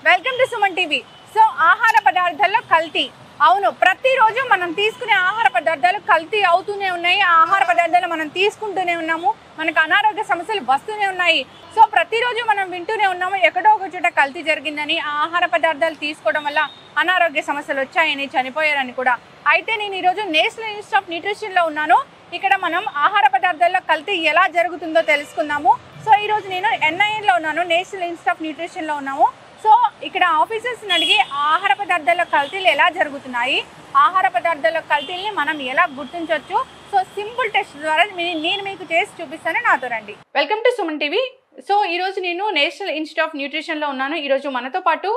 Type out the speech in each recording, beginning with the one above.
Welcome to Suman TV. So ఆహార పదార్థాల్లో కల్తీ, అవును, ప్రతిరోజు మనం తీసుకునే ఆహార పదార్థాలు కల్తీ అవుతూనే ఉన్నాయి. ఆ ఆహార పదార్థాలు మనం తీసుకుంటూనే ఉన్నాము, మనకు అనారోగ్య సమస్యలు వస్తూనే ఉన్నాయి. సో ప్రతిరోజు మనం వింటూనే ఉన్నాము ఎక్కడో ఒక చోట కల్తీ జరిగిందని, ఆ ఆహార పదార్థాలు తీసుకోవడం వల్ల అనారోగ్య సమస్యలు వచ్చాయని, చనిపోయారని కూడా. అయితే నేను ఈరోజు నేషనల్ ఇన్స్టిట్యూట్ ఆఫ్ న్యూట్రిషన్లో ఉన్నాను. ఇక్కడ మనం ఆహార పదార్థాల్లో కల్తీ ఎలా జరుగుతుందో తెలుసుకుందాము. సో ఈరోజు నేను NIN లో ఉన్నాను, నేషనల్ ఇన్స్టిట్యూట్ ఆఫ్ న్యూట్రిషన్లో ఉన్నాము. సో ఇక్కడ ఆఫీసర్స్ని అడిగి ఆహార పదార్థాల కల్తీలు ఎలా జరుగుతున్నాయి, ఆహార పదార్థాల కల్తీల్ని మనం ఎలా గుర్తించవచ్చు, సో సింపుల్ టెస్ట్ ద్వారా నేను మీకు చేసి చూపిస్తాను. నాతో రండి. Welcome to Suman TV. So ఈరోజు నేను నేషనల్ ఇన్స్టిట్యూట్ ఆఫ్ న్యూట్రిషన్లో ఉన్నాను. ఈరోజు మనతో పాటు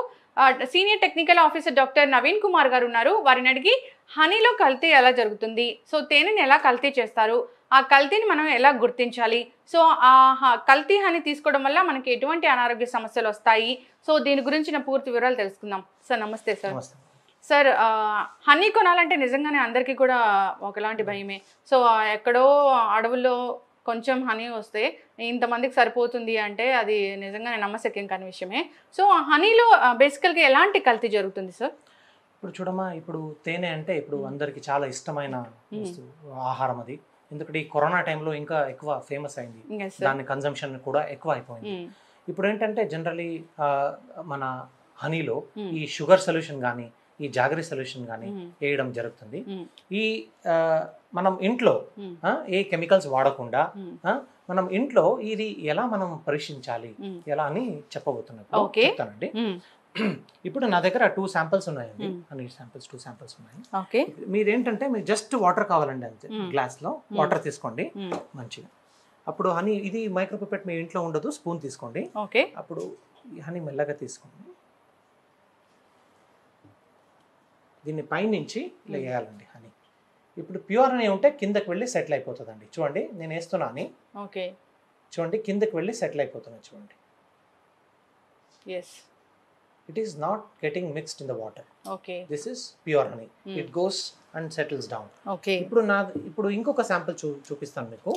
senior technical officer doctor Naveen Kumar గారు ఉన్నారు. వారిని అడిగి హనీలో కల్తీ ఎలా జరుగుతుంది, సో తేనెని ఎలా కల్తీ చేస్తారు, ఆ కల్తీని మనం ఎలా గుర్తించాలి, సో ఆ కల్తీ హనీ తీసుకోవడం వల్ల మనకి ఎటువంటి అనారోగ్య సమస్యలు వస్తాయి, సో దీని గురించిన పూర్తి వివరాలు తెలుసుకుందాం. సార్ నమస్తే. సార్ సార్ హనీ కొనాలంటే నిజంగానే అందరికీ కూడా ఒకలాంటి భయమే. సో ఎక్కడో అడవుల్లో కొంచెం హనీ వస్తే ఇంతమందికి సరిపోతుంది అంటే అది నిజంగానే నమ్మశక్యం కాని విషయమే. సో హనీలో బేసికల్గా ఎలాంటి కల్తీ జరుగుతుంది సార్? ఇప్పుడు చూడమ్మా, ఇప్పుడు తేనె అంటే ఇప్పుడు అందరికి చాలా ఇష్టమైన ఆహారం అది. ఎందుకంటే ఈ కరోనా టైంలో ఇంకా ఎక్కువ ఫేమస్ అయింది, దాని కన్జంప్షన్ కూడా ఎక్కువ అయిపోయింది. ఇప్పుడు ఏంటంటే జనరలీ మన హనీలో ఈ షుగర్ సొల్యూషన్ కానీ, ఈ జాగరీ సొల్యూషన్ కానీ వేయడం జరుగుతుంది. ఈ మనం ఇంట్లో ఏ కెమికల్స్ వాడకుండా మనం ఇంట్లో ఇది ఎలా మనం పరీక్షించాలి ఎలా అని చెప్తానండి. ఇప్పుడు నా దగ్గర 2 శాంపిల్స్ ఉన్నాయండి, హనీ శాంపిల్స్ 2 శాంపిల్స్ ఉన్నాయి. మీరేంటంటే మీరు జస్ట్ వాటర్ కావాలండి, అంతే. గ్లాస్ లో వాటర్ తీసుకోండి మంచిగా. అప్పుడు హనీ, ఇది మైక్రోపిపెట్ మీ ఇంట్లో ఉండదు, స్పూన్ తీసుకోండి. అప్పుడు ఈ హనీ మెల్లగా తీసుకోండి, దీన్ని పైనుంచి ఇలా వేయాలండి హనీ. ఇప్పుడు ప్యూర్ హనీ ఉంటే కిందకి వెళ్ళి సెటిల్ అయిపోతుందండి. చూడండి నేను వేస్తున్నా అని, చూడండి కిందకి వెళ్ళి సెటిల్ అయిపోతున్నా చూడండి. It is not getting mixed in the water. This is pure honey. It goes and settles down. ఇప్పుడు ఇంకొక శాంపిల్ చూపిస్తాను మీకు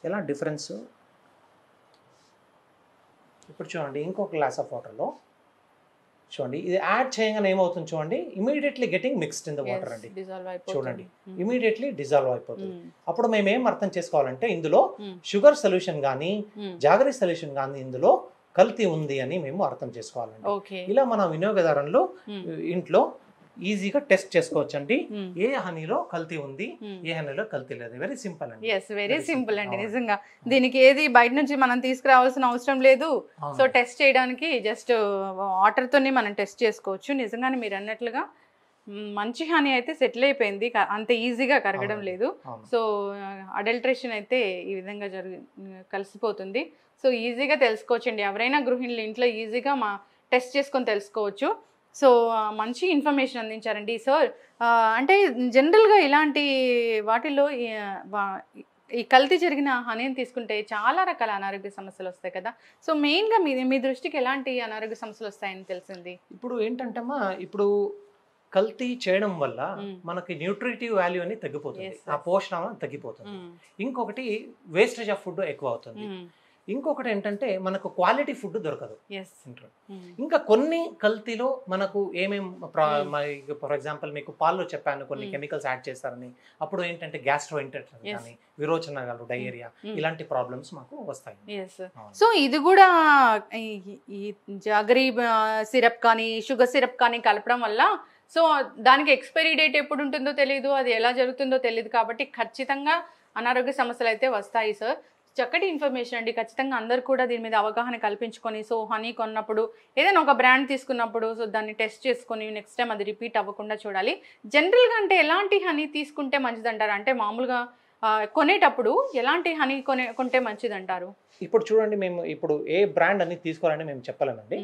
ఎలా డిఫరెన్స్. ఇప్పుడు చూడండి ఇంకొక గ్లాస్ ఆఫ్ వాటర్లో చూడండి, ఇది యాడ్ చేయగానే ఏమవుతుంది చూడండి, immediately getting mixed in the water అండి. చూడండి ఇమీడియట్లీ డిజాల్వ్ అయిపోతుంది. అప్పుడు మేము ఏం అర్థం చేసుకోవాలంటే ఇందులో షుగర్ సొల్యూషన్ కానీ, జాగరీ సొల్యూషన్ కానీ ఇందులో కల్తీ ఉంది అని మేము అర్థం చేసుకోవాలండి. ఇలా మన వినియోగదారులు ఇంట్లో ఈజీగా టెస్ట్ చేసుకోవచ్చు అండి, ఏ హనీలో కల్తీ ఉంది, ఏ హనీలో కల్తీ లేదు. వెరీ సింపుల్ అండి. వెరీ సింపుల్ అండి. నిజంగా దీనికి ఏది బయట నుంచి మనం తీసుకురావాల్సిన అవసరం లేదు. సో టెస్ట్ చేయడానికి జస్ట్ వాటర్ తోనే మనం టెస్ట్ చేసుకోవచ్చు. నిజంగానే మీరు అన్నట్లుగా మంచి హనీ అయితే సెటిల్ అయిపోయింది, అంత ఈజీగా కరగడం లేదు. సో అడల్ట్రేషన్ అయితే ఈ విధంగా కలిసిపోతుంది. సో ఈజీగా తెలుసుకోవచ్చండి, ఎవరైనా గృహిణులు ఇంట్లో ఈజీగా టెస్ట్ చేసుకొని తెలుసుకోవచ్చు. సో మంచి ఇన్ఫర్మేషన్ అందించారండి సార్. అంటే జనరల్గా ఇలాంటి వాటిల్లో ఈ కల్తీ జరిగిన హనీని తీసుకుంటే చాలా రకాల అనారోగ్య సమస్యలు వస్తాయి కదా. సో మెయిన్గా మీ దృష్టికి ఎలాంటి అనారోగ్య సమస్యలు వస్తాయని తెలిసింది? ఇప్పుడు ఏంటంటమ్మా, ఇప్పుడు కల్తీ చేయడం వల్ల మనకి న్యూట్రిటివ్ వాల్యూ అని తగ్గిపోతుంది, ఆ పోషణ తగ్గిపోతుంది. ఇంకొకటి వేస్టేజ్ ఆఫ్ ఫుడ్ ఎక్కువ అవుతుంది. ఇంకొకటి ఏంటంటే మనకు క్వాలిటీ ఫుడ్ దొరకదు. ఇంకా కొన్ని కల్తీలో మనకు ఏమేమి, ఫర్ ఎగ్జాంపుల్ మీకు పాల్లో చెప్పాను కొన్ని కెమికల్స్ యాడ్ చేస్తారని, అప్పుడు ఏంటంటే గ్యాస్ట్రోఇంటెస్టైన్ కానీ, విరోచనాలు, డయేరియా ఇలాంటి ప్రాబ్లమ్స్ మాకు వస్తాయి. సో ఇది కూడా ఈ జాగరీ సిరప్ కానీ, షుగర్ సిరప్ కానీ కలపడం వల్ల సో దానికి ఎక్స్పైరీ డేట్ ఎప్పుడు ఉంటుందో తెలియదు, అది ఎలా జరుగుతుందో తెలియదు, కాబట్టి ఖచ్చితంగా అనారోగ్య సమస్యలు అయితే వస్తాయి సార్. చక్కటి ఇన్ఫర్మేషన్ అండి. ఖచ్చితంగా అందరు కూడా దీని మీద అవగాహన కల్పించుకొని, సో హనీ కొన్నప్పుడు ఏదైనా ఒక బ్రాండ్ తీసుకున్నప్పుడు సో దాన్ని టెస్ట్ చేసుకొని నెక్స్ట్ టైం అది రిపీట్ అవ్వకుండా చూడాలి. జనరల్గా అంటే ఎలాంటి హనీ తీసుకుంటే మంచిదంటారు? అంటే మామూలుగా కొనేటప్పుడు ఎలాంటి హనీ కొంటే మంచిదంటారు? ఇప్పుడు చూడండి, మేము ఇప్పుడు ఏ బ్రాండ్ అని తీసుకోవాలని మేము చెప్పలేమండి.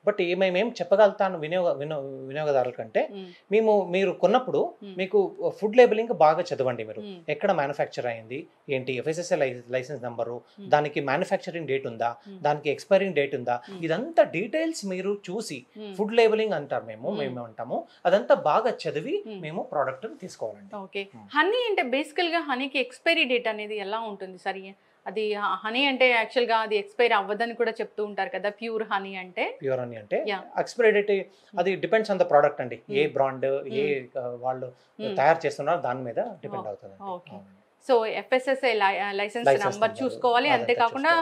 బట్ మేమేం చెప్పగలుగుతాను వినియోగదారుల కంటే, మీరు కొన్నప్పుడు మీకు ఫుడ్ లేబులింగ్ బాగా చదవండి. మీరు ఎక్కడ మ్యానుఫ్యాక్చర్ అయింది ఏంటి, FSSAI లైసెన్స్ నెంబరు, దానికి మ్యానుఫ్యాక్చరింగ్ డేట్ ఉందా, దానికి ఎక్స్పైరింగ్ డేట్ ఉందా, ఇదంతా డీటెయిల్స్ మీరు చూసి, ఫుడ్ లేబులింగ్ అంటారు మేము అంటాము, అదంతా బాగా చదివి మేము ప్రోడక్ట్ తీసుకోవాలండి. ఓకే. హనీ అంటే బేసికల్ గా హనీకి ఎక్స్పైరీ డేట్ అనేది ఎలా ఉంటుంది సార్? అది హనీ అంటే యాక్చువల్గా అది ఎక్స్పైర్ అవ్వదని కూడా చెప్తూ ఉంటారు కదా, ప్యూర్ హనీ అంటే. ప్యూర్ హనీ అంటే ఎక్స్పైరీ డేట్ అది డిపెండ్స్ ఆన్ ద ప్రోడక్ట్ అండి. ఏ బ్రాండ్ ఏ వాళ్ళు తయారు చేస్తున్నారో దాని మీద డిపెండ్ అవుతుంది. Okay. So FSSAI licence number చూసుకోవాలి, అంతేకాకుండా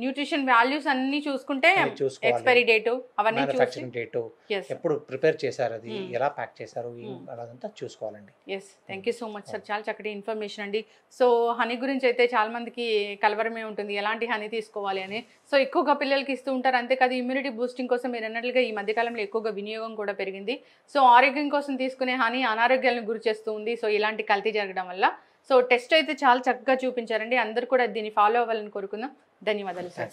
న్యూట్రిషన్ వాల్యూస్ అన్ని చూసుకుంటే ఎక్స్పైరీ డేట్ అవన్నీ మ్యానుఫ్యాక్చరింగ్ డేట్ ఎప్పుడు ప్రిపేర్ చేశారు, అది ఎలా ప్యాక్ చేశారు, అదంతా చూసుకోవాలండి. Yes, thank you so much sir, చాలా చక్కటి ఇన్ఫర్మేషన్ అండి. సో హనీ గురించి అయితే చాలా మందికి కలవరమే ఉంటుంది, ఎలాంటి హనీ తీసుకోవాలి అని. సో ఎక్కువగా పిల్లలకి ఇస్తూ ఉంటారు, అంతేకాదు ఇమ్యూనిటీ బూస్టింగ్ కోసం మీరు అన్నట్లుగా ఈ మధ్యకాలంలో ఎక్కువగా వినియోగం కూడా పెరిగింది. సో ఆరోగ్యం కోసం తీసుకునే హనీ అనారోగ్యాలను గురి చేస్తూ ఉంది, సో ఇలాంటి కల్తీ జరగడం వల్ల. సో టెస్ట్ అయితే చాలా చక్కగా చూపించారండి, అందరు కూడా దీన్ని ఫాలో అవ్వాలని కోరుకుందాం. ధన్యవాదాలు సార్.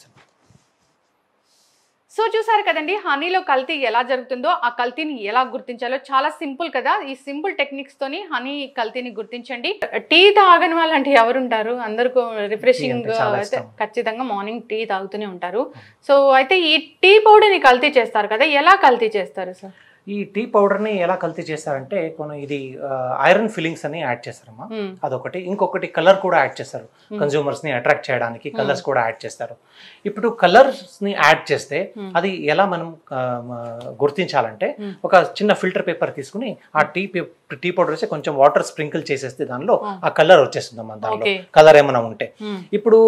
సో చూసారు కదండి, హనీలో కల్తీ ఎలా జరుగుతుందో, ఆ కల్తీని ఎలా గుర్తించాలో చాలా సింపుల్ కదా. ఈ సింపుల్ టెక్నిక్స్ తోని హనీ కల్తీని గుర్తించండి. టీ తాగని వాళ్ళు అంటే ఎవరుంటారు, అందరికీ రిఫ్రెషింగ్ అయితే ఖచ్చితంగా మార్నింగ్ టీ తాగుతూనే ఉంటారు. సో అయితే ఈ టీ పౌడర్ని కల్తీ చేస్తారు కదా, ఎలా కల్తీ చేస్తారు సార్? ఈ టీ పౌడర్ని ఎలా కల్తీ చేస్తారంటే కొన్ని ఇది ఐరన్ ఫిల్లింగ్స్ అని యాడ్ చేస్తారమ్మా, అదొకటి. ఇంకొకటి కలర్ కూడా యాడ్ చేస్తారు, కన్జ్యూమర్స్ని అట్రాక్ట్ చేయడానికి కలర్స్ కూడా యాడ్ చేస్తారు. ఇప్పుడు కలర్స్ని యాడ్ చేస్తే అది ఎలా మనం గుర్తించాలంటే, ఒక చిన్న ఫిల్టర్ పేపర్ తీసుకుని ఆ టీ పౌడర్ వేసి కొంచెం వాటర్ స్ప్రింకిల్ చేసేస్తే దానిలో ఆ కలర్ వచ్చేస్తుంది అమ్మా, దానిలో కలర్ ఏమైనా ఉంటే. ఇప్పుడు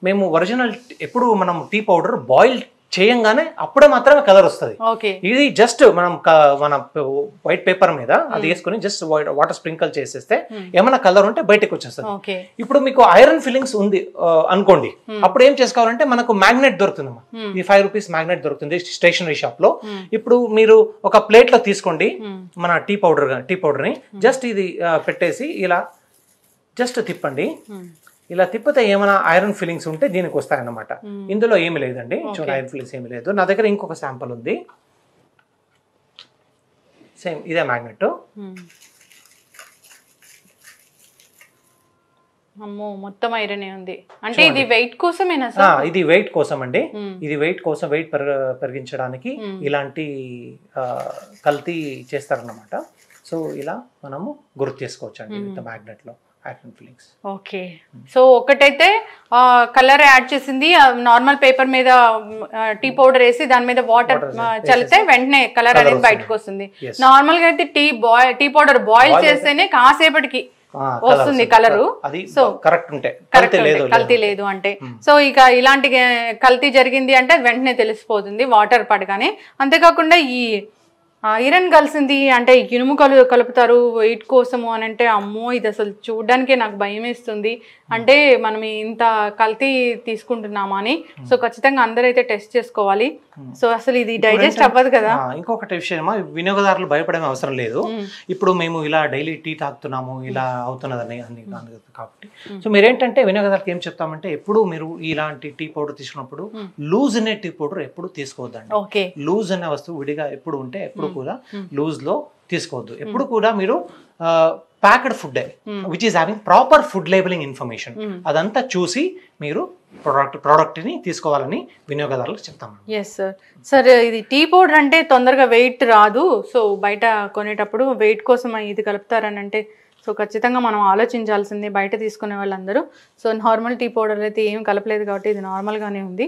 మేము ఒరిజినల్ ఎప్పుడు మనం టీ పౌడర్ బాయిల్ చేయంగానే అప్పుడే మాత్రమే కలర్ వస్తుంది. ఇది జస్ట్ మనం మన వైట్ పేపర్ మీద అది వేసుకుని జస్ట్ వాటర్ స్ప్రింకల్ చేసేస్తే ఏమైనా కలర్ ఉంటే బయటకు వచ్చేస్తుంది. ఇప్పుడు మీకు ఐరన్ ఫిల్లింగ్స్ ఉంది అనుకోండి, అప్పుడు ఏం చేసుకోవాలంటే మనకు మ్యాగ్నెట్ దొరుకుతుందమ్మా, ఈ 5 రూపీస్ మ్యాగ్నెట్ దొరుకుతుంది స్టేషనరీ షాప్ లో. ఇప్పుడు మీరు ఒక ప్లేట్ లో తీసుకోండి మన టీ పౌడర్ ని, జస్ట్ ఇది పెట్టేసి ఇలా జస్ట్ తిప్పండి. ఇలా తిప్పితే ఏమైనా ఐరన్ ఫిల్లింగ్స్ ఉంటే దీనికి వస్తాయన్నమాట. ఇందులో ఏమి లేదండి, చూడండి ఐరన్ ఫిల్లింగ్స్ ఏమి లేదు. నా దగ్గర ఇంకొక శాంపుల్ ఉంది, సేమ్ ఇదే మ్యాగ్నెట్. అమ్మో, మొత్తం ఐరన్ ఉంది అంటే ఇది వెయిట్ కోసమేనా సార్? ఇది వెయిట్ కోసం అండి, ఇది వెయిట్ కోసం, వెయిట్ పెరిగించడానికి ఇలాంటి కల్తీ చేస్తారన్నమాట. సో ఇలా మనము గుర్తు చేసుకోవచ్చు అండి విత్ మ్యాగ్నెట్ లో ఐరన్ ఫిల్లింగ్స్. ఓకే. సో ఒకటైతే కలర్ యాడ్ చేసింది, నార్మల్ పేపర్ మీద టీ పౌడర్ వేసి దాని మీద వాటర్ చల్లితే వెంటనే కలర్ అనేది బయటకు వస్తుంది. నార్మల్ గా అయితే టీ పౌడర్ బాయిల్ చేస్తేనే కాసేపటికి వస్తుంది కలరు. సో కరెక్ట్ ఉంటే కల్తీ లేదు అంటే, సో ఇక ఇలాంటి కల్తీ జరిగింది అంటే వెంటనే తెలిసిపోతుంది వాటర్ పడగానే. అంతేకాకుండా ఈ ఐరన్ కలిసింది అంటే ఇనుము కలుపుతారు వెయిట్ కోసము అని అంటే, అమ్మో ఇది అసలు చూడడానికే నాకు భయం వేస్తుంది. అంటే మనం ఇంత కల్తీ తీసుకుంటున్నామా అని. సో ఖచ్చితంగా అందరైతే టెస్ట్ చేసుకోవాలి. సో అసలు ఇది డైజెస్ట్ అవ్వదు కదా. ఇంకొకటి విషయం, వినియోగదారులు భయపడే అవసరం లేదు. ఇప్పుడు మేము ఇలా డైలీ టీ తాగుతున్నాము, ఇలా అవుతున్నదని అన్ని కాబట్టి సో మీరేంటంటే వినియోగదారులకు ఏం చెప్తామంటే, ఎప్పుడు మీరు ఇలాంటి టీ పౌడర్ తీసుకున్నప్పుడు లూజ్ అనే టీ పౌడర్ ఎప్పుడు తీసుకోవద్దండి. లూజ్ అనే వస్తువు విడిగా ఎప్పుడు ఉంటే ఎప్పుడు కూడా లూజ్ లో తీసుకోవద్దు. ఎప్పుడు కూడా మీరు packed food which is having proper food labelling information అదంతా చూసి మీరు ప్రోడక్ట్ ని తీసుకోవాలని వినియోగదారులకు చెప్తాము. Yes sir. సార్ ఇది టీ పౌడర్ అంటే తొందరగా వెయిట్ రాదు, సో బయట కొనేటప్పుడు వెయిట్ కోసం ఇది కలుపుతారని అంటే సో ఖచ్చితంగా మనం ఆలోచించాల్సిందే బయట తీసుకునే వాళ్ళందరూ. సో నార్మల్ టీ పౌడర్ అయితే ఏం కలపలేదు కాబట్టి ఇది నార్మల్గానే ఉంది.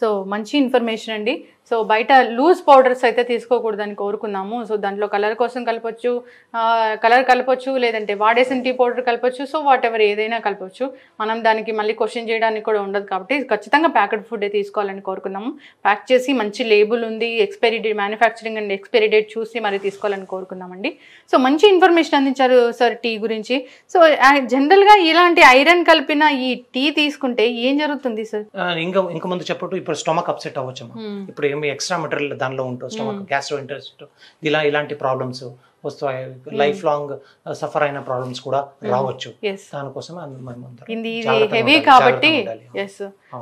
సో మంచి ఇన్ఫర్మేషన్ అండి. సో బయట లూజ్ పౌడర్స్ అయితే తీసుకోకూడదని కోరుకున్నాము. సో దాంట్లో కలర్ కోసం కలపొచ్చు, లేదంటే వాడేసిన టీ పౌడర్ కలపొచ్చు. సో వాట్ ఎవర్ ఏదైనా కలపొచ్చు, మనం దానికి మళ్ళీ క్వశ్చన్ చేయడానికి కూడా ఉండదు కాబట్టి ఖచ్చితంగా ప్యాకెడ్ ఫుడ్ తీసుకోవాలని కోరుకున్నాము. ప్యాక్ చేసి మంచి లేబుల్ ఉంది, expiry date, manufacturing and expiry date చూసి మరి తీసుకోవాలని కోరుకున్నామండి. సో మంచి ఇన్ఫర్మేషన్ అందించారు సార్ టీ గురించి. సో జనరల్గా ఇలాంటి ఐరన్ కలిపిన ఈ టీ తీసుకుంటే ఏం జరుగుతుంది సార్? ఇంకా ముందు చెప్పట్టు ఇప్పుడు స్టమక్ అప్సెట్ అవ్వచ్చు. ఇప్పుడు ఎక్స్ట్రా మెటీరియల్ దానిలో ఉంటుంది, స్టమక్ గ్యాస్ట్రో ఇంటెస్టైన్ ఇలాంటి ప్రాబ్లమ్స్ వస్తాయి. లైఫ్ లాంగ్ సఫర్ అయిన ప్రాబ్లమ్స్ కూడా రావచ్చు. దానికోసమే ఇది హెవీ కాబట్టి.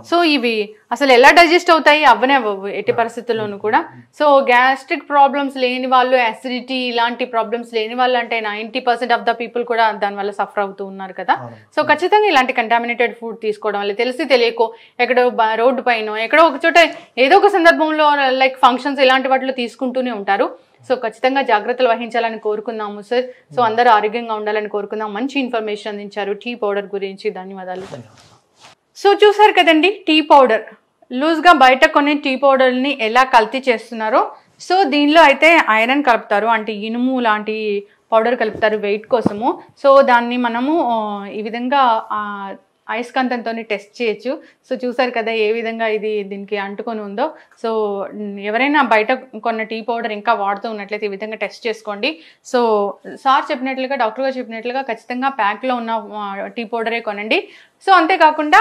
సో ఇవి అసలు ఎలా డైజెస్ట్ అవుతాయి? అవ్వనే అవ్వవు ఎట్టి పరిస్థితుల్లోనూ కూడా. సో గ్యాస్ట్రిక్ ప్రాబ్లమ్స్ లేని వాళ్ళు, అసిడిటీ ఇలాంటి ప్రాబ్లమ్స్ లేని వాళ్ళు అంటే 90% ఆఫ్ ద పీపుల్ కూడా దానివల్ల సఫర్ అవుతూ ఉన్నారు కదా. సో ఖచ్చితంగా ఇలాంటి కంటామినేటెడ్ ఫుడ్ తీసుకోవడం వల్ల తెలిసి తెలియకో ఎక్కడో రోడ్డు పైన ఎక్కడో ఒక చోట ఏదో ఒక సందర్భంలో లైక్ ఫంక్షన్స్ ఇలాంటి వాటిలో తీసుకుంటూనే ఉంటారు. సో ఖచ్చితంగా జాగ్రత్తలు వహించాలని కోరుకున్నాము సార్. సో అందరూ ఆరోగ్యంగా ఉండాలని కోరుకుందాం. మంచి ఇన్ఫర్మేషన్ అందించారు టీ పౌడర్ గురించి. ధన్యవాదాలు. సో చూసారు కదండి టీ పౌడర్, లూజ్గా బయట కొన్ని టీ పౌడర్ని ఎలా కల్తీ చేస్తున్నారో. సో దీనిలో అయితే ఐరన్ కలుపుతారు, అంటే ఇనుము లాంటి పౌడర్ కలుపుతారు వెయిట్ కోసము. సో దాన్ని మనము ఈ విధంగా అయస్కాంతంతో టెస్ట్ చేయొచ్చు. సో చూసారు కదా ఏ విధంగా ఇది దీనికి అంటుకొని ఉందో. సో ఎవరైనా బయట కొన్న టీ పౌడర్ ఇంకా వాడుతూ ఉన్నట్లయితే ఈ విధంగా టెస్ట్ చేసుకోండి. సో సార్ చెప్పినట్లుగా, డాక్టర్ గారు చెప్పినట్లుగా ఖచ్చితంగా ప్యాక్లో ఉన్న టీ పౌడరే కొనండి. సో అంతేకాకుండా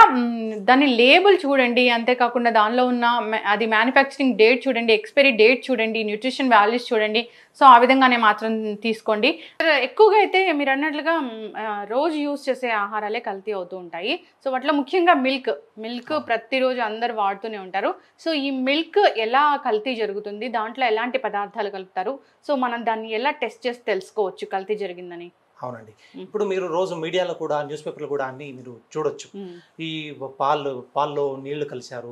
దాని లేబుల్ చూడండి, అంతేకాకుండా దానిలో ఉన్న అది మ్యానుఫ్యాక్చరింగ్ డేట్ చూడండి, ఎక్స్పైరీ డేట్ చూడండి, న్యూట్రిషన్ వాల్యూస్ చూడండి. సో ఆ విధంగానే మాత్రం తీసుకోండి. ఎక్కువగా అయితే మీరు అన్నట్లుగా రోజు యూజ్ చేసే ఆహారాలే కల్తీ అవుతూ ఉంటాయి. సో వాటిలో ముఖ్యంగా మిల్క్ ప్రతిరోజు అందరు వాడుతూనే ఉంటారు. సో ఈ మిల్క్ ఎలా కల్తీ జరుగుతుంది, దాంట్లో ఎలాంటి పదార్థాలు కలుపుతారు, సో మనం దాన్ని ఎలా టెస్ట్ చేసి తెలుసుకోవచ్చు కల్తీ జరిగిందని? అవునండి. ఇప్పుడు మీరు రోజు మీడియాలో కూడా, న్యూస్ పేపర్లో కూడా అన్ని మీరు చూడొచ్చు. ఈ పాల్లో నీళ్లు కలిశారు,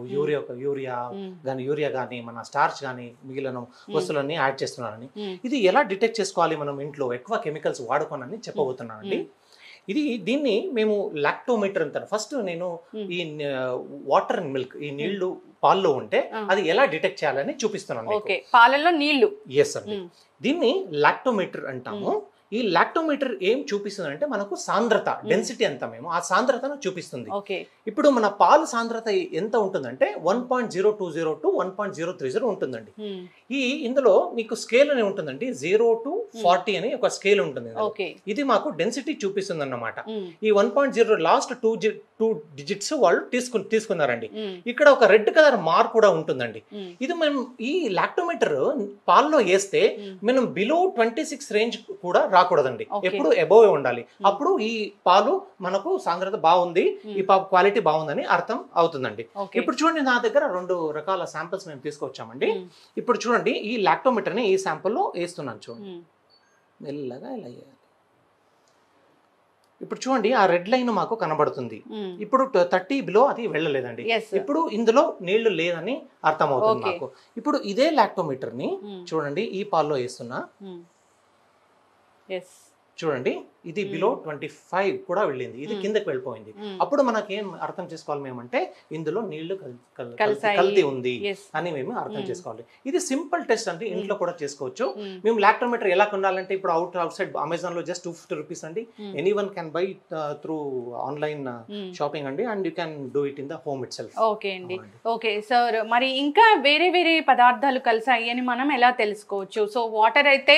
యూరియా కానీ మన స్టార్చ్ కానీ మిగిలిన వస్తువులన్నీ యాడ్ చేస్తున్నారని. ఇది ఎలా డిటెక్ట్ చేసుకోవాలి మనం ఇంట్లో ఎక్కువ కెమికల్స్ వాడుకోనని చెప్పబోతున్నానండి. దీన్ని మేము లాక్టోమీటర్ అంటారు. ఫస్ట్ నేను ఈ వాటర్ అండ్ మిల్క్, ఈ నీళ్లు పాల్లో ఉంటే అది ఎలా డిటెక్ట్ చేయాలని చూపిస్తున్నాను. పాలలో నీళ్లు. ఎస్ అండి. దీన్ని లాక్టోమీటర్ అంటాము. ఈ లాక్టోమీటర్ ఏం చూపిస్తుంది అంటే మనకు సాంద్రత, డెన్సిటీ అంతా మేము ఆ సాంద్రతను చూపిస్తుంది. ఇప్పుడు మన పాలు సాంద్రత ఎంత ఉంటుందంటే 1.020 to 1.030 ఉంటుందండి. ఇందులో మీకు స్కేల్ అని ఉంటుందండి, 0 to 40 అని ఒక స్కేల్ ఉంటుంది. ఇది మాకు డెన్సిటీ చూపిస్తుంది అన్నమాట. ఈ 1.0 లాస్ట్ 2 డిజిట్స్ వాళ్ళు తీసుకున్నారండి. ఇక్కడ ఒక రెడ్ కలర్ మార్క్ కూడా ఉంటుందండి. ఇది మనం ఈ లాక్టోమీటర్ పాల్లో వేస్తే మనం బిలో 26 రేంజ్ కూడా రాకూడదండి, ఎప్పుడు అబోవ్ ఉండాలి. అప్పుడు ఈ పాలు మనకు సాంద్రత బాగుంది, ఈ క్వాలిటీ బాగుందని అర్థం అవుతుందండి. ఇప్పుడు చూడండి, నా దగ్గర 2 రకాల శాంపిల్స్ మేము తీసుకొచ్చామండి. ఇప్పుడు చూడండి, ఈ లాక్టోమీటర్ ని ఈ శాంపుల్లో వేస్తున్నాను. చూడండి, మెల్లగా ఇలా వేయాలి. ఇప్పుడు చూడండి, ఆ రెడ్ లైన్ మాకు కనబడుతుంది. ఇప్పుడు 30 బిలో అది వెళ్ళలేదండి. ఇప్పుడు ఇందులో నీళ్లు లేదని అర్థం అవుతుంది మాకు. ఇప్పుడు ఇదే లాక్టోమీటర్ ని చూడండి, ఈ పాల్లో వేస్తున్నా. చూడండి, ఇది బిలో 25 కూడా వెళ్ళింది, ఇది కిందకి వెళ్ళిపోయింది. అప్పుడు మనకేం అర్థం చేసుకోవాలి మేమంటే ఇందులో నీళ్లు కల్తీ ఉంది అని మేము అర్థం చేసుకోవాలి. ఇది సింపుల్ టెస్ట్ అండి, ఇంట్లో కూడా చేసుకోవచ్చు. మేము లాక్టోమీటర్ ఎలా కొనాలంటే ఇప్పుడు అవుట్ సైడ్ అమెజాన్ లో జస్ట్ 250 రూపీస్ అండి. Anyone can buy through online shopping అండి, and you can do it in the home itself. Okay అండి. ఓకే సార్, మరి ఇంకా వేరే వేరే పదార్థాలు కలిసాయి అని మనం ఎలా తెలుసుకోవచ్చు? సో వాటర్ అయితే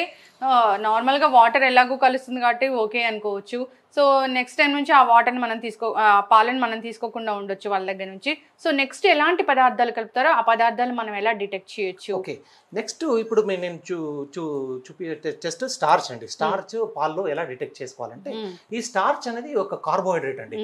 నార్మల్ గా వాటర్ ఎలాగో కలుస్తుంది కాబట్టి ఓకే అనుకోవచ్చు. సో నెక్స్ట్ టైం నుంచి ఆ వాటర్ని మనం పాలను మనం తీసుకోకుండా ఉండొచ్చు వాళ్ళ దగ్గర నుంచి. సో నెక్స్ట్ ఎలాంటి పదార్థాలు కలుపుతారో ఆ పదార్థాలు మనం ఎలా డిటెక్ట్ చేయొచ్చు? ఓకే, నెక్స్ట్ ఇప్పుడు నేను చూపే టెస్ట్ స్టార్చ్ అండి. స్టార్చ్ పాల్లో ఎలా డిటెక్ట్ చేసుకోవాలంటే, ఈ స్టార్చ్ అనేది ఒక కార్బోహైడ్రేట్ అండి.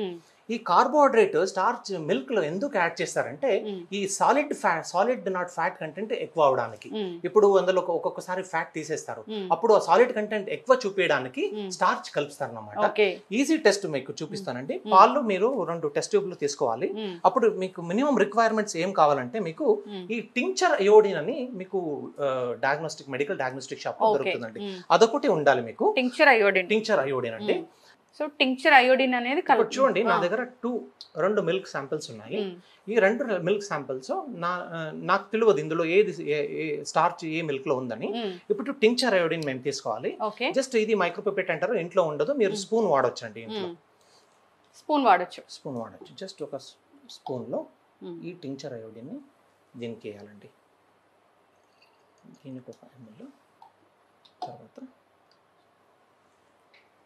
ఈ కార్బోహైడ్రేట్ స్టార్చ్ మిల్క్ లో ఎందుకు యాడ్ చేస్తారంటే ఈ సాలిడ్ నాట్ ఫ్యాట్ కంటెంట్ ఎక్కువ అవడానికి. ఇప్పుడు అందులో ఒక్కొక్కసారి ఫ్యాట్ తీసేస్తారు, అప్పుడు ఆ సాలిడ్ కంటెంట్ ఎక్కువ చూపించడానికి స్టార్చ్ కలుపుతారు అన్నమాట. ఈజీ టెస్ట్ మీకు చూపిస్తానండి. పాలు మీరు 2 టెస్ట్ ట్యూబ్లు తీసుకోవాలి. అప్పుడు మీకు మినిమం రిక్వైర్మెంట్స్ ఏం కావాలంటే, మీకు ఈ టింక్చర్ అయోడిన్ అని మీకు మెడికల్ డయాగ్నోస్టిక్ షాప్ లో దొరుకుతుందండి, అదొకటి ఉండాలి మీకు. టింక్చర్ అయోడిన్ అండి. సో టింక్చర్ అయోడిన్ అనేది చూడండి, నా దగ్గర 2 మిల్క్ శాంపిల్స్ ఉన్నాయి. ఈ 2 మిల్క్ శాంపిల్స్ నాకు తెలియదు ఇందులో ఏది స్టార్చ్ ఏ మిల్క్ లో ఉందని. ఇప్పుడు టింక్చర్ అయోడిన్ మేము తీసుకోవాలి. జస్ట్ ఇది మైక్రోపిపెట్ అంటారు, ఇంట్లో ఉండదు, మీరు స్పూన్ వాడొచ్చు అండి. ఇంట్లో స్పూన్ వాడచ్చు. జస్ట్ ఒక స్పూన్ లో ఈ టింక్చర్ అయోడిన్ ని దీనికి వేయాలండి. దీనికి ఒక ml, తర్వాత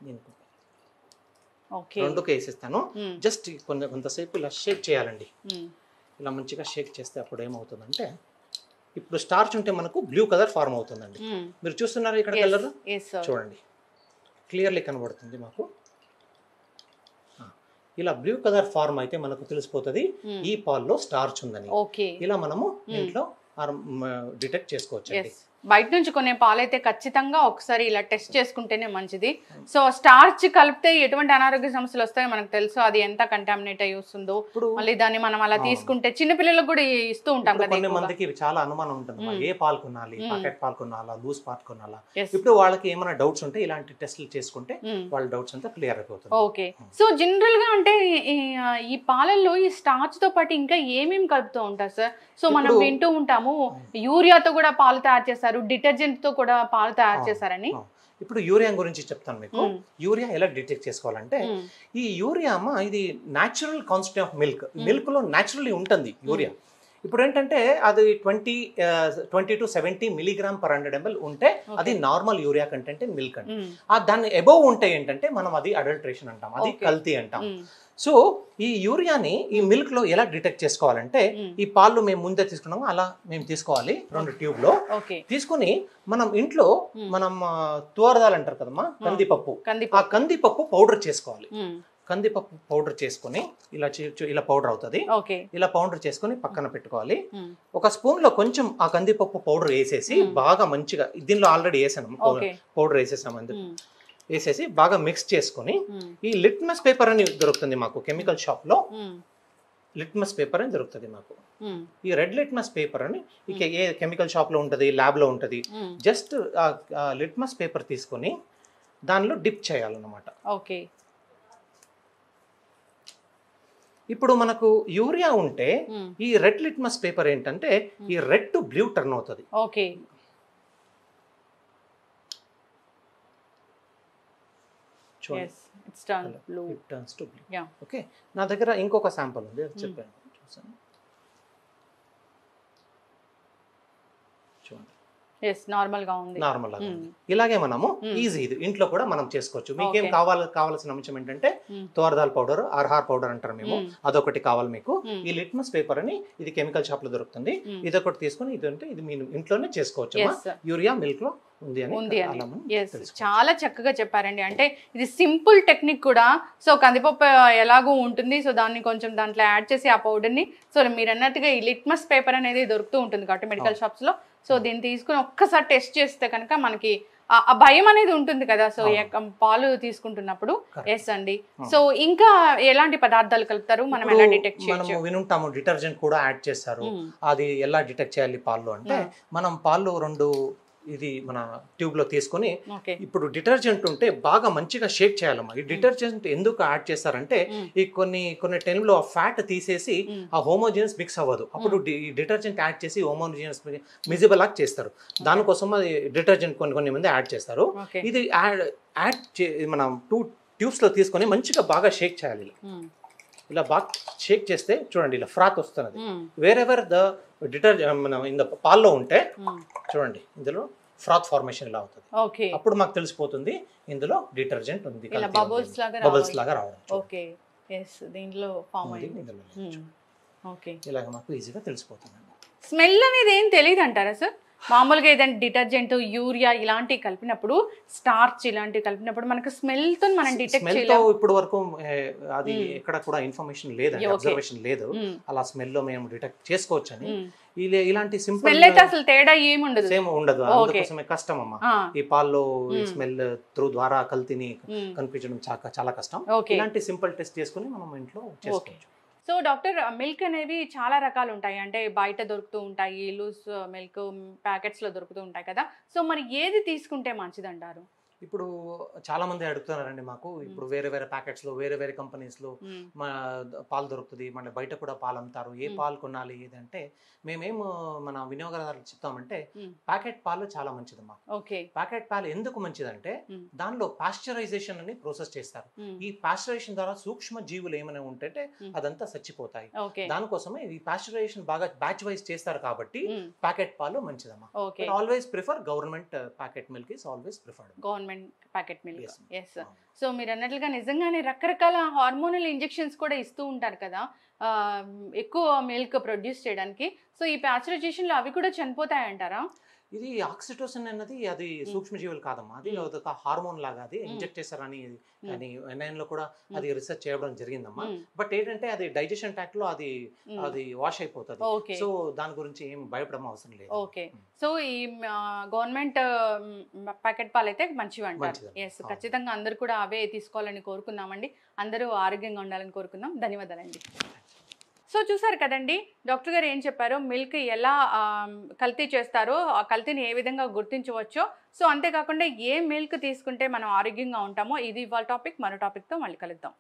దీనికి 2కి వేసిస్తాను. జస్ట్ కొంతసేపు ఇలా షేక్ చేయాలండి. ఇలా మంచిగా షేక్ చేస్తే అప్పుడు ఏమవుతుందంటే, ఇప్పుడు స్టార్చ్ ఉంటే మనకు బ్లూ కలర్ ఫార్మ్ అవుతుందండి. మీరు చూస్తున్నారు ఇక్కడ కలర్ చూడండి, క్లియర్లీ కనబడుతుంది మాకు. ఇలా బ్లూ కలర్ ఫార్మ్ అయితే మనకు తెలిసిపోతుంది ఈ పాల్లో స్టార్చ్ ఉందని. ఇలా మనము ఇంట్లో డిటెక్ట్ చేసుకోవచ్చు అండి. బయట నుంచి కొనే పాలైతే ఖచ్చితంగా ఒకసారి ఇలా టెస్ట్ చేసుకుంటేనే మంచిది. సో స్టార్చ్ కలిపితే ఎటువంటి అనారోగ్య సమస్యలు వస్తాయో మనకు తెలుసు, అది ఎంత కంటామినేట్ అయ్యి వస్తుందో. మళ్ళీ దాన్ని మనం అలా తీసుకుంటే చిన్న పిల్లలకు కూడా ఇస్తూ ఉంటాం కదా. కొన్ని మందికి చాలా అనుమానం ఉంటుంది, ఏ పాలు కొనాలి, ప్యాకెట్ పాలు కొనాలా, లూజ్ పాలు కొనాలా. ఇప్పుడు వాళ్ళకి ఏమైనా డౌట్స్ ఉంటే ఇలాంటి టెస్టులు చేసుకుంటే వాళ్ళ డౌట్స్ అంతా క్లియర్ అయిపోతుంది. ఓకే. సో జనరల్ గా అంటే ఈ పాలల్లో ఈ స్టార్చ్ తో పాటు ఇంకా ఏమేమి కలుపుతూ ఉంటారు సార్? సో మనం వింటూ ఉంటాము యూరియాతో కూడా పాలు తయారు చేస్తారు, డిటర్జెంట్ తో కూడా పాలు తయారు చేస్తారని. ఇప్పుడు యూరియా గురించి చెప్తాను మీకు. యూరియా ఎలా డిటెక్ట్ చేసుకోవాలంటే, ఈ యూరియా ఇది న్యాచురల్ కాన్స్టెంట్ ఆఫ్ మిల్క్ లో న్యాచురల్లీ ఉంటుంది యూరియా. ఇప్పుడు ఏంటంటే అది 20 to 70 మిలీగ్రామ్ పర్ 100 ml ఉంటే అది నార్మల్ యూరియా కంటెంట్ మిల్క్ అండి. దాన్ని అబోవ్ ఉంటే ఏంటంటే మనం అది అడల్ట్రేషన్ అంటాం, అది కల్తీ అంటాం. సో ఈ యూరియాని ఈ మిల్క్ లో ఎలా డిటెక్ట్ చేసుకోవాలంటే, ఈ పాలు మేము ముందే తీసుకున్నాము అలా మేము తీసుకోవాలి 2 ట్యూబ్ లో తీసుకుని మనం ఇంట్లో మనం తువరదాలు అంటారు కదమ్మా, కందిపప్పు, ఆ కందిపప్పు పౌడర్ చేసుకోవాలి. కందిపప్పు పౌడర్ చేసుకుని ఇలా పౌడర్ అవుతుంది, ఇలా పౌడర్ చేసుకుని పక్కన పెట్టుకోవాలి. ఒక స్పూన్ లో కొంచెం ఆ కందిపప్పు పౌడర్ వేసేసి బాగా మంచిగా, దీనిలో ఆల్రెడీ వేసాను పౌడర్ వేసేసాము, అందుకు వేసేసి బాగా మిక్స్ చేసుకుని ఈ లిట్మస్ పేపర్ అని దొరుకుతుంది మాకు కెమికల్ షాప్ లో. లిట్మస్ పేపర్ అని దొరుకుతుంది మాకు. ఈ రెడ్ లిట్మస్ పేపర్ అని ఏ కెమికల్ షాప్ లో ఉంటది, ల్యాబ్ లో ఉంటది. జస్ట్ లిట్మస్ పేపర్ తీసుకొని దానిలో డిప్ చేయాలన్నమాట. ఓకే. ఇప్పుడు మనకు యూరియా ఉంటే ఈ రెడ్ లిట్మస్ పేపర్ ఏంటంటే ఈ రెడ్ టు బ్లూ టర్న్ అవుతుంది. ఓకే. ఓకే, నా దగ్గర ఇంకొక శాంపుల్ ఉంది, చెప్పాను చూసాను, చూడండి. నార్మల్ గా ఉంది. ఇలాగే మనము ఈజీ ఇది ఇంట్లో కూడా మనం చేసుకోవచ్చు. మీకేం కావాల్సిన అంశం ఏంటంటే తోరదాల్ పౌడర్, ఆర్హార్ పౌడర్ అంటారు మేము, అదొకటి కావాలి మీకు. ఈ లిట్మస్ పేపర్ అని ఇది కెమికల్ షాప్ లో దొరుకుతుంది, ఇదొకటి తీసుకుని ఇది అంటే ఇది మీ ఇంట్లోనే చేసుకోవచ్చు. యూరియా మిల్క్ లో ఉంది అని చాలా చక్కగా చెప్పారండి. అంటే ఇది సింపుల్ టెక్నిక్ కూడా. సో కందిపప్పు ఎలాగో ఉంటుంది, సో దాన్ని కొంచెం దాంట్లో యాడ్ చేసి ఆ పౌడర్ ని, సో మీరు అన్నట్టుగా ఈ లిట్మస్ పేపర్ అనేది దొరుకుతూ ఉంటుంది కాబట్టి మెడికల్ షాప్స్ లో. సో దీన్ని తీసుకుని ఒక్కసారి టెస్ట్ చేస్తే కనుక మనకి ఆ భయం అనేది ఉంటుంది కదా, సో పాలు తీసుకుంటున్నప్పుడు. ఎస్ అండి. సో ఇంకా ఎలాంటి పదార్థాలు కలుపుతారు, మనం ఎలా డిటెక్ట్ చేయొచ్చు? మనం వినుంటాము డిటర్జెంట్ కూడా యాడ్ చేస్తారు. అది ఎలా డిటెక్ట్ చేయాలి పాలు అంటే, మనం పాలు 2 ఇది మన ట్యూబ్ లో తీసుకొని ఇప్పుడు డిటర్జెంట్ ఉంటే బాగా మంచిగా షేక్ చేయాలమ్మా. ఈ డిటర్జెంట్ ఎందుకు యాడ్ చేస్తారంటే, ఈ కొన్ని టైంలో ఆ ఫ్యాట్ తీసేసి ఆ హోమోజినస్ మిక్స్ అవ్వదు, అప్పుడు ఈ డిటర్జెంట్ యాడ్ చేసి హోమోజినస్ మిజిబుల్ లాగా చేస్తారు. దానికోసం అది డిటర్జెంట్ కొన్ని మంది యాడ్ చేస్తారు. ఇది మనం 2 ట్యూబ్స్ లో తీసుకొని మంచిగా బాగా షేక్ చేయాలి. ఇలా బాగా షేక్ చేస్తే చూడండి ఇలా ఫ్రాత్ వస్తున్నది. వేరెవర్ ద డిటర్జెంట్ మనం ఇంద పాల్లో ఉంటే చూడండి ఇందులో ఫ్రాత్ ఫార్మేషన్ ఇలా అవుతుంది. అప్పుడు మాకు తెలిసిపోతుంది ఇందులో డిటర్జెంట్ ఉంది, బబుల్స్ లాగా రావడం. ఓకే. yes దీంట్లో ఫామ్ అయ్యింది. ఓకే, ఇలాగ మాకు ఈజీగా తెలిసిపోతుంది. స్మెల్ అనేది ఏం తెలియదు అంటారా సార్? మామూలుగా ఏదైనా డిటర్జెంట్, యూరియా ఇలాంటివి కలిపినప్పుడు, స్టార్చ్ ఇలాంటివి కలిపినప్పుడు మనకు స్మెల్ తో మనం డిటెక్ట్ చేయలేము. ఇప్పుడు వరకు అది ఎక్కడ కూడా ఇన్ఫర్మేషన్ లేదు, అబ్జర్వేషన్ లేదు అలా స్మెల్ లో మేము డిటెక్ట్ చేసుకోవచ్చు అని. ఇలాంటి సింపుల్ స్మెల్ అయితే అసలు తేడా ఏముండదు, సేమ్ ఉండదు. అందుకోసమే కష్టం అమ్మా, ఈ పాల్లో ఈ స్మెల్ త్రూ ద్వారా కల్తీని కనిపించడం చాలా కష్టం. ఇలాంటి సింపుల్ టెస్ట్ చేసుకుని మనం ఇంట్లో చేసుకోవచ్చు. సో డాక్టర్, మిల్క్ అనేవి చాలా రకాలు ఉంటాయి, అంటే బయట దొరుకుతూ ఉంటాయి, లూజ్ మిల్క్ ప్యాకెట్స్ లో దొరుకుతూ ఉంటాయి కదా. సో మరి ఏది తీసుకుంటే మంచిది అంటారు? ఇప్పుడు చాలా మంది అడుగుతున్నారండి మాకు, ఇప్పుడు వేరే ప్యాకెట్స్ లో వేరే కంపెనీస్ లో పాలు దొరుకుతుంది, మన బయట కూడా పాలు అమ్ముతారు, ఏ పాలు కొనాలి ఏదంటే మేమేం మన వినియోగదారులకు చెప్తామంటే ప్యాకెట్ పాలు చాలా మంచిదమ్మా. ప్యాకెట్ పాలు ఎందుకు మంచిదంటే దానిలో పాస్చరైజేషన్ అని ప్రాసెస్ చేస్తారు. ఈ పాస్చరైజేషన్ ద్వారా సూక్ష్మ జీవులు ఏమైనా ఉంటే అదంతా చచ్చిపోతాయి. దానికోసమే ఈ పాస్చరైజేషన్ బాగా బ్యాచ్ వైజ్ చేస్తారు కాబట్టి ప్యాకెట్ పాలు మంచిదమ్మా. Always prefer government packet milk is always preferred. Packet milk. Yes. So మీరు అన్నట్లుగా నిజంగానే రకరకాల హార్మోనల్ ఇంజెక్షన్స్ కూడా ఇస్తూ ఉంటారు కదా ఎక్కువ మిల్క్ ప్రొడ్యూస్ చేయడానికి. సో ఈ ప్యాస్చరైజేషన్ లో అవి కూడా చనిపోతాయి అంటారా? ఇది ఆక్సిటోసిన్ అన్నది అది సూక్ష్మజీవులు కాదమ్మా, అది ఒక హార్మోన్ లాగా, అది ఇంజెక్ట్ చేశారని అని NIN లో కూడా అది రీసెర్చ్ చేయడం జరిగిందమ్మా. బట్ ఏంటంటే అది డైజెషన్ ట్రాక్ట్ లో అది వాష్ అయిపోతుంది. సో దాని గురించి ఏం భయపడడం అవసరం లేదు. ఓకే, సో ఈ గవర్నమెంట్ ప్యాకెట్ పాలు అయితే మంచివి అంటారు. ఎస్, ఖచ్చితంగా అందరూ కూడా అవే తీసుకోవాలని కోరుకుందామండి. అందరూ ఆరోగ్యంగా ఉండాలని కోరుకుందాం. ధన్యవాదాలండి. సో చూసారు కదండి డాక్టర్ గారు ఏం చెప్పారో, మిల్క్ ఎలా కల్తీ చేస్తారో, ఆ కల్తీని ఏ విధంగా గుర్తించవచ్చో. సో అంతేకాకుండా ఏ మిల్క్ తీసుకుంటే మనం ఆరోగ్యంగా ఉంటామో, ఇది ఇవాళ టాపిక్. మరో టాపిక్తో మళ్ళీ కలుద్దాం.